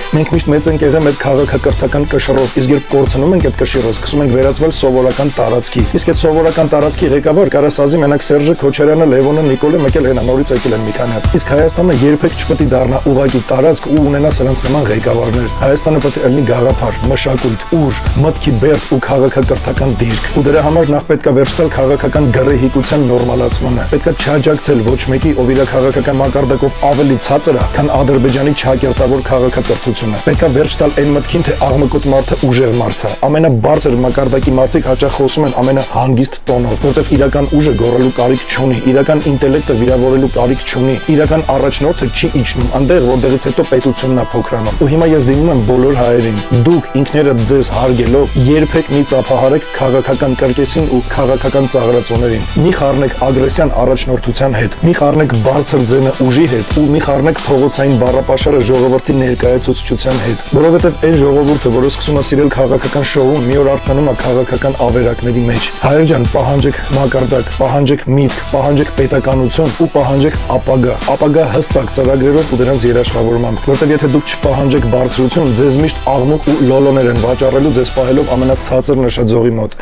Մենք միշտ մեծ ենք եղել մեր քաղաքակրթական կշռով, իսկ երբ կորցնում ենք այդ կշիռը, սկսում ենք վերածվել սովորական տարածքի։ Իսկ այդ սովորական տարածքի ղեկավար կարասազի մենակ Սերժը, Քոչարյանը, Լևոնը, Նիկոլը մեկել հենա նորից եկել են մի քանի հատ։ Իսկ Հայաստանը երբեք չպետք է դառնա ուղղակի տարածք ու ունենա սրանց նման ղեկավարներ։ Հայաստանը պետք է լինի գաղափար, մշակույթ, ուժ, մտքի բերդ ու քաղաքակրթական դիրք։ Ու դրա համար նախ պետք է վերջ տալ քաղաքական գռեհիկության նորմալացմանը։ Պետք է չհաջակցել ոչ մեկի, ով իր քաղաքական մակարդակով ավելի ցածր է, քան Ադրբեջանի չակերտավոր քաղաքակրթությունը։ Պետք է վերջ տալ այն մտքին, թե աղմկոտ մարդը ուժեղ մարդ է։ Ամենաբարձր մակարդակի մարդիկ հաճախ խոսում են ամենահանգիստ տոնով, որտեղ իրական ուժը գոռալու կարիք չունի, իրական ինտելեկտը վիրավորելու կարիք չունի, իրական առաջնորդը չի իջնում այնտեղ, որտեղից հետո պետությունն է փոքրանում։ Ու հիմա ես դիմում եմ բոլոր հայերին, դուք ինքներդ ձեզ հարգելով երբեք մի ծափահարեք քաղաքական կրկեսին ու քաղաքական ծաղրածոներին։ Մի խառնեք ագրեսիան առաջնորդության հետ, մի խառնեք բարձր ձենը ուժի հետ ու մի խառնեք փողոցային բառապաշարը ժողովրդի ներկայացուցչության հետ, որովհետև այն ժողովուրդը, որը սկսում է սիրել քաղաքական շոուն, մի օր արթնանում է քաղաքական ավերակների մեջ։ Հայեր ջան, պահանջեք մակարդակ, պահանջեք միտք, պահանջեք պետականություն ու պահանջեք ապագա հստակ ծրագրերով ու դրանց երաշխավորմամբ, որտեղ եթե դուք չպահանջեք բարձրություն, ձեզ միշտ աղմուկ ու լոլոներ են վաճառելու, ձեզ պահելով ամենացածր նշաձողի մոտ։